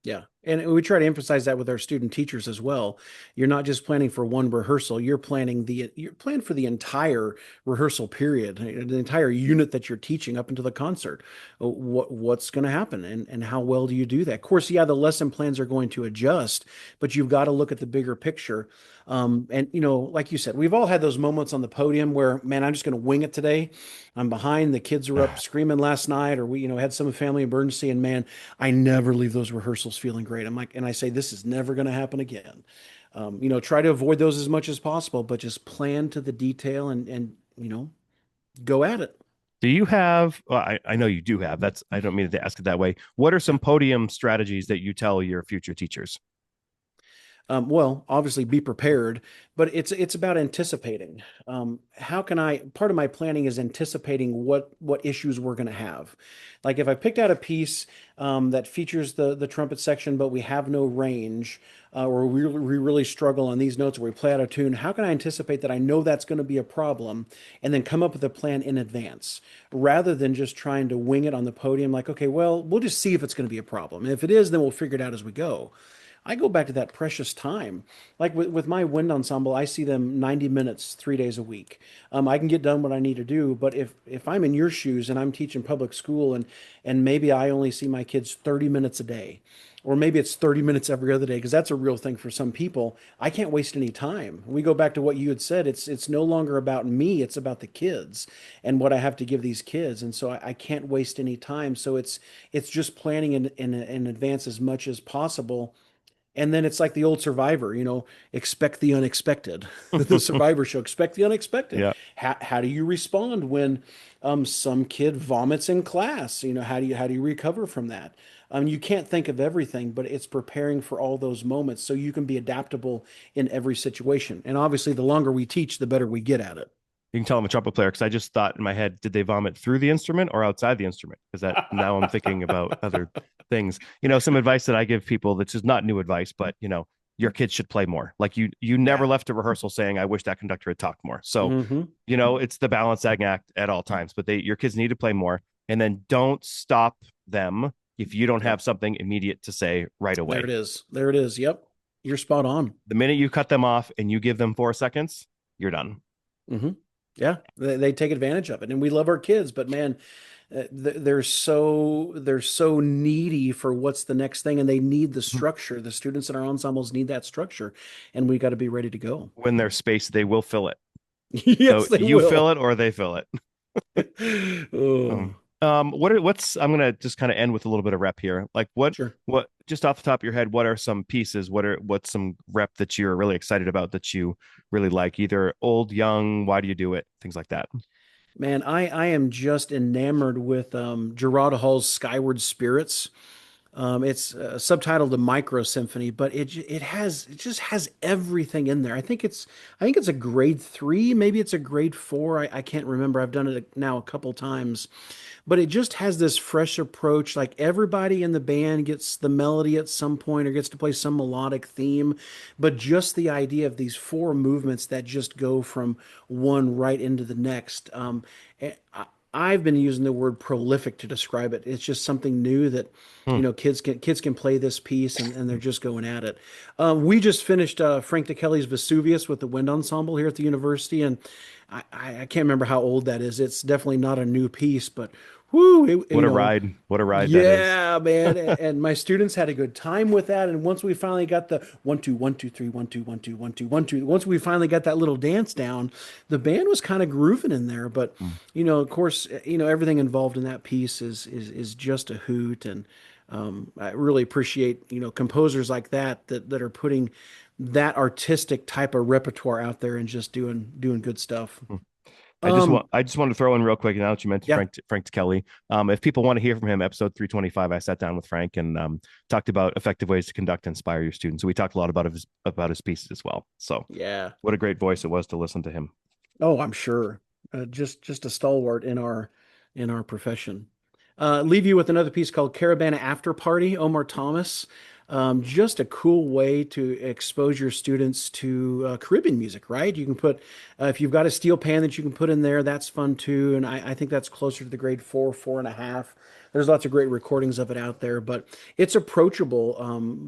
Yeah. And we try to emphasize that with our student teachers as well. You're not just planning for one rehearsal, you're planning for the entire rehearsal period, the entire unit that you're teaching up until the concert. What's going to happen and how well do you do that? Of course, yeah, the lesson plans are going to adjust, but you've got to look at the bigger picture. And like you said, we've all had those moments on the podium where, man, I'm just going to wing it today. I'm behind, the kids were up screaming last night, or we, had some family emergency, and man, I never leave those rehearsals feeling great. I'm like, and I say, this is never going to happen again. Try to avoid those as much as possible, but just plan to the detail and go at it. Do you have, well, I know you do have, that's, I don't mean to ask it that way. What are Yeah. some podium strategies that you tell your future teachers? Well, obviously be prepared, but it's about anticipating. How can I? Part of my planning is anticipating what issues we're going to have. Like if I picked out a piece that features the trumpet section, but we have no range, or we really struggle on these notes, or we play out of tune. How can I anticipate that I know that's going to be a problem, and then come up with a plan in advance, rather than just trying to wing it on the podium? Like, okay, well, we'll just see if it's going to be a problem. And if it is, then we'll figure it out as we go. I go back to that precious time. Like with my wind ensemble, I see them 90 minutes, 3 days a week. I can get done what I need to do, but if I'm in your shoes and I'm teaching public school, and maybe I only see my kids 30 minutes a day, or maybe it's 30 minutes every other day, because that's a real thing for some people. I can't waste any time. We go back to what you had said. It's no longer about me, it's about the kids and what I have to give these kids. And so I can't waste any time. So it's just planning in advance as much as possible. And then it's like the old Survivor, expect the unexpected. The Survivor show, expect the unexpected. Yeah. How do you respond when some kid vomits in class? How do you recover from that? You can't think of everything, but it's preparing for all those moments so you can be adaptable in every situation. And obviously, the longer we teach, the better we get at it. You can tell I'm a trumpet player because I just thought in my head, did they vomit through the instrument or outside the instrument? Because that now I'm thinking about other things. Some advice that I give people that's just not new advice, but your kids should play more. Like you never Yeah. left a rehearsal saying, I wish that conductor had talked more. So, Hmm. it's the balancing act at all times, but your kids need to play more. And then don't stop them if you don't Yep. have something immediate to say right There away. it is. There it is. Yep. You're spot on. The minute you cut them off and you give them 4 seconds, you're done. Hmm. Yeah. They take advantage of it. And we love our kids, but man, they're so needy for what's the next thing, and they need the structure. The students in our ensembles need that structure, and we got to be ready to go. When there's space, they will fill it. So Yes, they you fill will. it or they fill it. Oh, What's I'm gonna just kind of end with a little bit of rep here. Like sure. what just off the top of your head, what are some pieces? What's some rep that you're really excited about that you really like? Either old, young, why do you do it? Things like that. Man, I am just enamored with Gerard Hall's Skyward Spirits. It's subtitled the Micro Symphony, but it just has everything in there. I think it's a grade 3, maybe it's a grade 4. I can't remember. I've done it now a couple times, but it just has this fresh approach. Like everybody in the band gets the melody at some point or gets to play some melodic theme, but just the idea of these four movements that just go from one right into the next. I've been using the word prolific to describe it. It's just something new that Hmm. kids can play this piece, and they're just going at it. We just finished Frank DeKelly's Vesuvius with the wind ensemble here at the university, and I can't remember how old that is. It's definitely not a new piece, but whoo, What a ride! What a ride that is. yeah, man. And my students had a good time with that. And once we finally got the 1 2 1 2 3 1 2 1 2 1 2 1 2, once we finally got that little dance down, the band was kind of grooving in there. But Hmm. of course, everything involved in that piece is just a hoot. And I really appreciate composers like that are putting that artistic type of repertoire out there and just doing good stuff. Hmm. Um, I just wanted to throw in real quick now that you mentioned yeah, Frank Kelly. If people want to hear from him, episode 325, I sat down with Frank and talked about effective ways to conduct and inspire your students. So we talked a lot about his pieces as well. So yeah. what a great voice it was to listen to him. Oh, I'm sure. Just a stalwart in our profession. Leave you with another piece called Caravana After Party, Omar Thomas. Just a cool way to expose your students to Caribbean music, right? You can put, if you've got a steel pan that you can put in there, that's fun too. And I think that's closer to the grade 4, 4.5. There's lots of great recordings of it out there, but it's approachable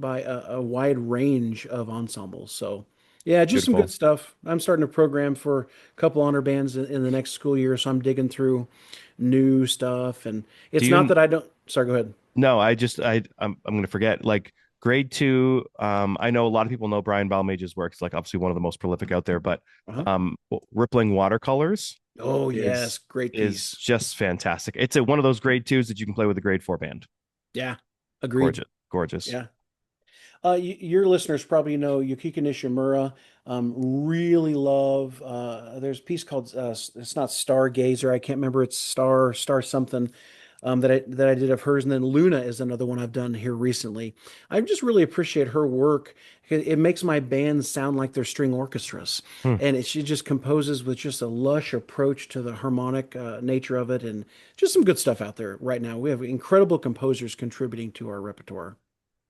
by a wide range of ensembles. So, yeah, just some good Beautiful. stuff. I'm starting to program for a couple honor bands in the next school year, so I'm digging through new stuff. And Do it's not you that I don't. Sorry, go ahead. No, I'm gonna forget. Like grade two, I know a lot of people know Brian Balmage's work. It's like obviously one of the most prolific out there, but Uh-huh. Rippling Watercolors Oh, yes, is great is piece. just fantastic. It's one of those grade twos that you can play with a grade 4 band. Yeah, agreed. Gorgeous, gorgeous. Yeah. Your listeners probably know Yukiko Nishimura. Really love. There's a piece called it's not Stargazer. I can't remember. It's Star something that I did of hers. And then Luna is another one I've done here recently. I just really appreciate her work. It makes my bands sound like they're string orchestras, Hmm, and she just composes with just a lush approach to the harmonic nature of it, and just some good stuff out there right now. We have incredible composers contributing to our repertoire.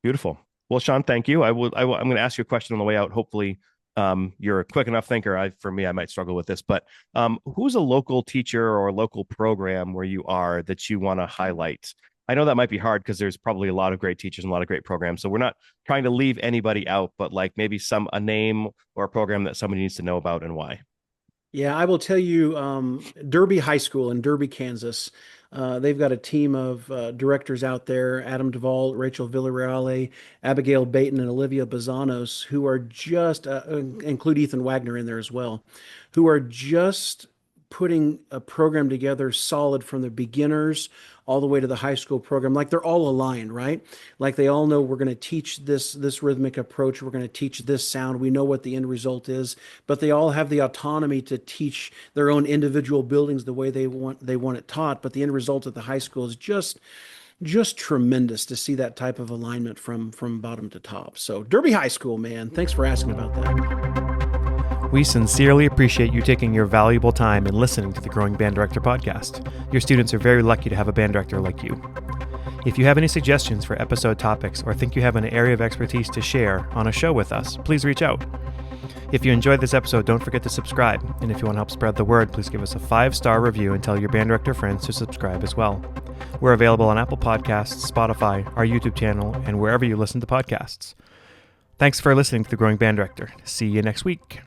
beautiful. Well, Shawn, thank you. I'm going to ask you a question on the way out. Hopefully, you're a quick enough thinker. For me, I might struggle with this, but who's a local teacher or local program where you are that you want to highlight? I know that might be hard because there's probably a lot of great teachers and a lot of great programs. So we're not trying to leave anybody out, but like maybe a name or a program that somebody needs to know about and why. Yeah, I will tell you, Derby High School in Derby, Kansas. They've got a team of directors out there, Adam Duvall, Rachel Villarreal, Abigail Baton, and Olivia Bazanos, who are just, include Ethan Wagner in there as well, who are just putting a program together solid from the beginners all the way to the high school program. Like they're all aligned, right? Like they all know we're going to teach this rhythmic approach. We're going to teach this sound. We know what the end result is, but they all have the autonomy to teach their own individual buildings the way they want it taught. But the end result at the high school is just tremendous to see that type of alignment from bottom to top. So Derby High School, man, thanks for asking about that. We sincerely appreciate you taking your valuable time and listening to the Growing Band Director podcast. Your students are very lucky to have a band director like you. If you have any suggestions for episode topics or think you have an area of expertise to share on a show with us, please reach out. If you enjoyed this episode, don't forget to subscribe. And if you want to help spread the word, please give us a 5-star review and tell your band director friends to subscribe as well. We're available on Apple Podcasts, Spotify, our YouTube channel, and wherever you listen to podcasts. Thanks for listening to The Growing Band Director. See you next week.